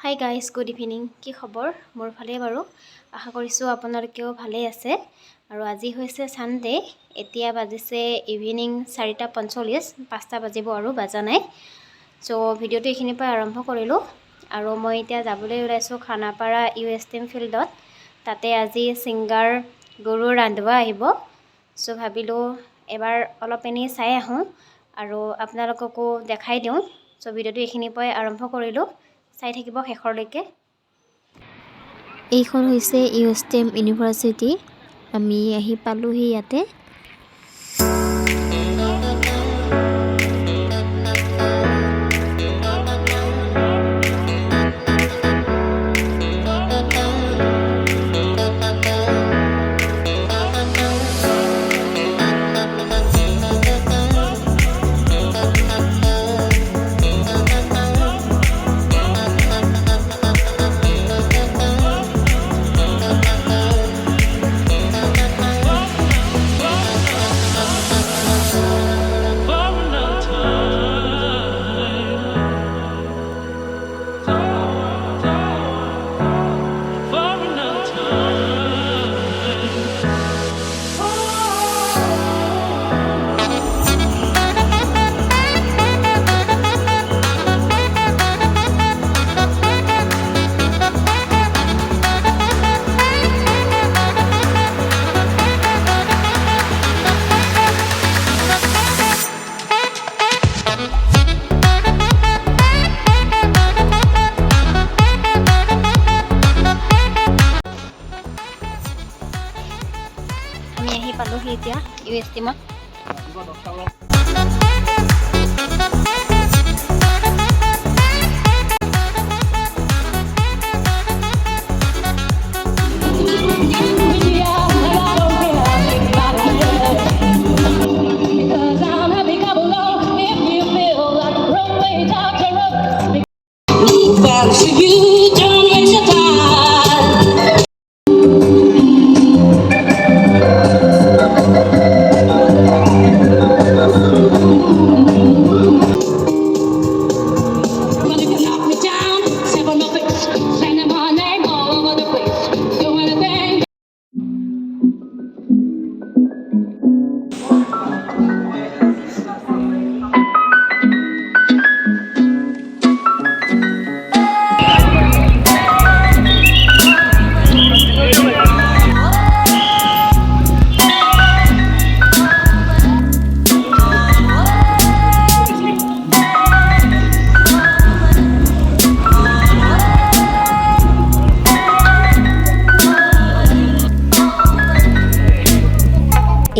Hi guys, good evening. কি খবৰ? মোৰ ভালেই বাৰু। আশা কৰিছোঁ আপোনালোকেও ভালেই আছে। আৰু আজি হৈছে ছানডে। এতিয়া বাজিছে ইভিনিং 4:45, 5টা বাজিব আৰু বাজা নাই। চ' ভিডিঅ'টো এইখিনিৰ পৰা আৰম্ভ কৰিলোঁ। আৰু মই এতিয়া যাবলৈ ওলাইছোঁ খানাপাৰা USTM ফিল্ডত। তাতে আজি ছিংগাৰ গুৰু ৰান্ধৱা আহিব। চ' ভাবিলোঁ এবাৰ অলপ এনেই চাই আহোঁ আৰু আপোনালোককো দেখাই দিওঁ। চ' ভিডিঅ'টো এইখিনিৰ পৰাই আৰম্ভ কৰিলোঁ। চাই থাকিব শেষৰলৈকে। এইখন হৈছে USTM ইউনিভাৰ্চিটি। আমি আহি পালোহি ইয়াতে। আমি আহি পালোহি এতিয়া USTMত।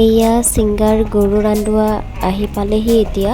এয়া ছিংগাৰ গুৰু ৰান্ধৱা আহি পালেহি এতিয়া।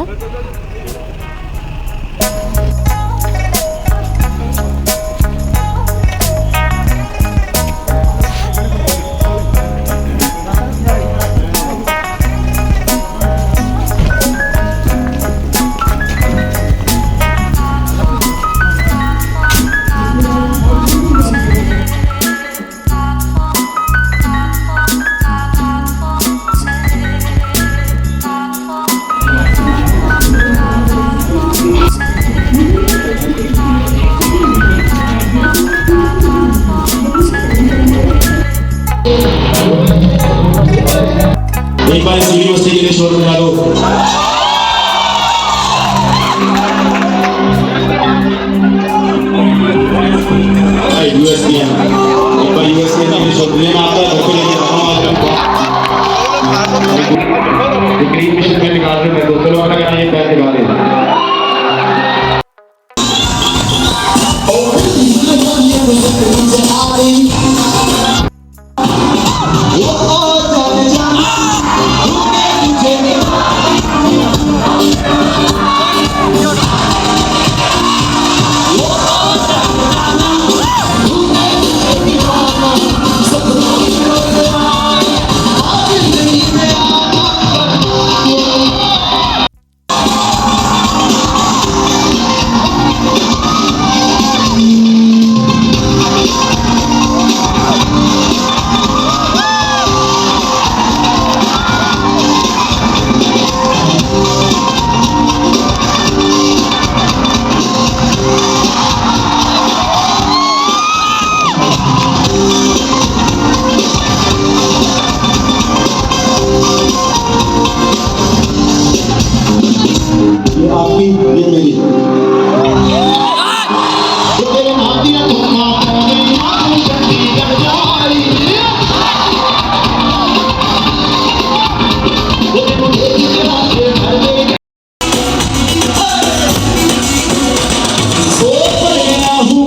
एक बार इस यूनिवर्सिटी के लिए शोर बना दो। USTM एक बार USTM के लिए शोर में आता है तो लेके ग्रीन मिशन में निकाल देते हैं। दोस्तों लोग का ये पैर दिखा देते हैं।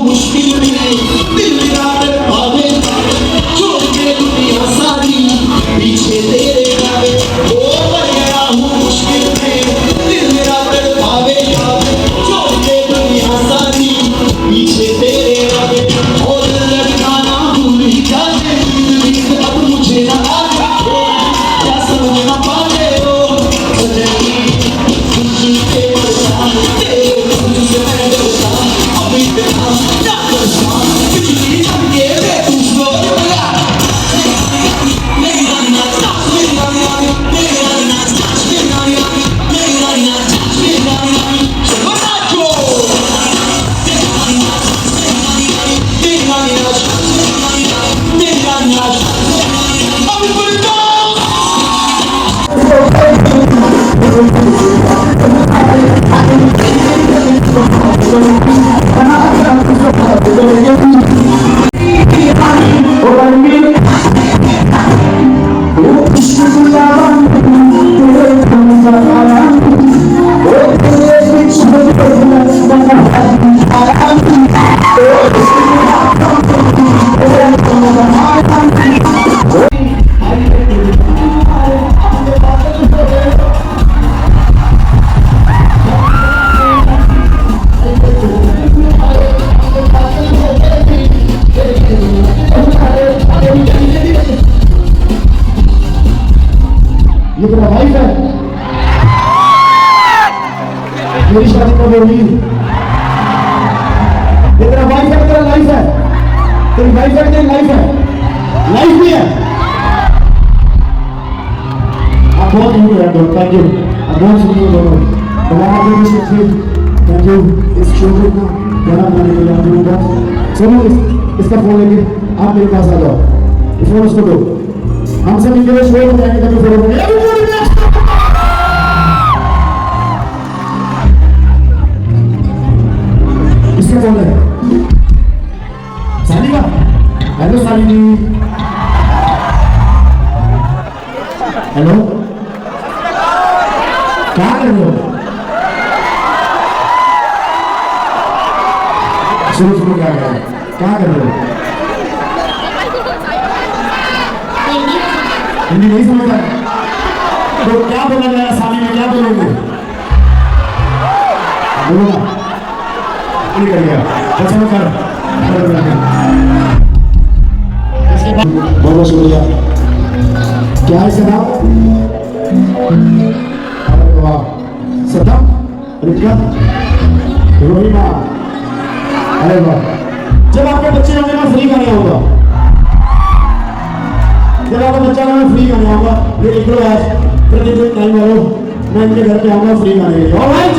मुश्किल में दिल मेरा तड़पावे छोड़ के दुनिया सारी पीछे तेरे आवे ओ पड़ गया हूँ मुश्किल में दिल मेरा तड़पावे छोड़ के दुनिया सारी पीछे तेरे आवे और लड़का ना भूल ही जाते अब मुझे ना आवे क्या समझ ना पाए हो सजनी तुझे परेशान तुझसे मैं डरता अभी तेरा ना करता बिजली चमके रे तू सो गया मेरी रानी नाच मेरी रानी मेरी रानी नाच मेरी रानी मेरी रानी नाच मेरी रानी चलो नाचो मेरी रानी नाच मेरी रानी नाच मेरी रानी नाच अभी बोल दो ये तेरा वाइफ है मेरी शादी कब होगी ये तेरा वाइफ है तेरा लाइफ है तेरी वाइफ है तेरी लाइफ है लाइफ भी है आप बहुत ही यार दोस्त थैंक यू आप बहुत सुंदर दोनों दोबारा आप लोग से थैंक यू इस शो को बड़ा बनाने के लिए आप लोगों का चलो इसका फोन लेके आप मेरे पास आ जाओ फोन उसको दो हम सब मिलकर शो हो जाएंगे तभी फोन होंगे किसका फोन है साली का हेलो साली जी हेलो क्या कर रहे हो सुनो सुनो क्या कर रहे हो हिंदी नहीं समझता तो क्या बोला जाएगा साली में क्या बोलोगे बोलो ना नहीं कर गया अच्छा कर बहुत बहुत शुक्रिया क्या है सदाम अरे वाह सदाम रितिका रोहिमा अरे वाह जब आपके बच्चे होंगे ना फ्री गाने होगा जब आपका बच्चा होगा फ्री गाने होगा ये लिख लो आज प्रतिदिन टाइम वालों मैं इनके घर पे आऊंगा फ्री गाने के लिए alright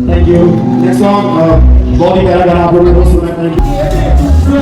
thank you next song बहुत ही प्यारा गाना आप लोगों को सुनना है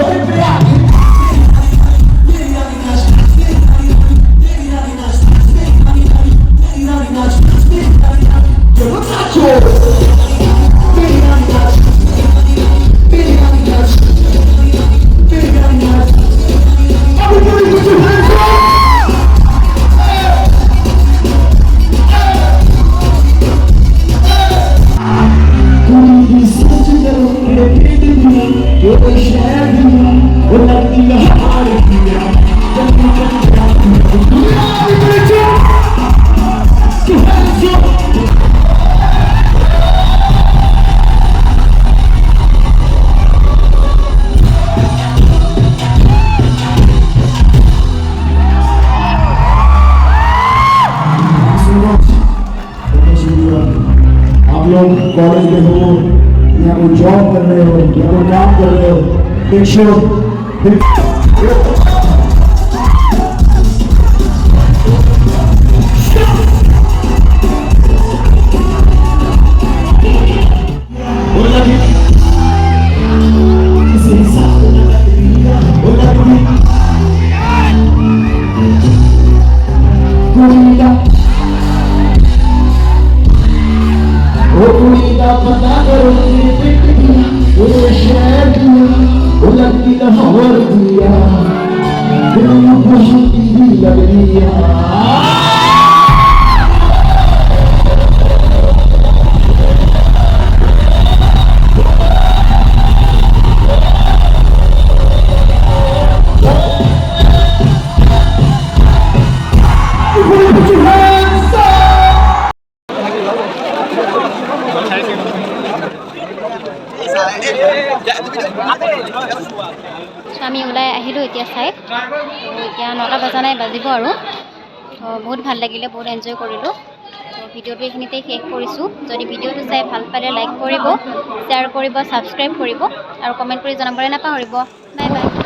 आप लोग कॉलेज में हो या कोई जॉब कर रहे हो या कोई काम कर रहे हो make sure पता करो वो शहर वो लगती का खबर दिया दिल में खुशी भी लग रही है আমি ওলাই আহিলোঁ এতিয়া চাই। এতিয়া 9টা বজা নাই, বাজিব আৰু। বহুত ভাল লাগিলে, বহুত এনজয় কৰিলোঁ। ভিডিঅ'টো এইখিনিতেই শেষ কৰিছোঁ। যদি ভিডিঅ'টো চাই ভাল পালে লাইক কৰিব, শ্বেয়াৰ কৰিব, ছাবস্ক্ৰাইব কৰিব আৰু কমেণ্ট কৰি জনাবলৈ নাপাহৰিব। Bye bye.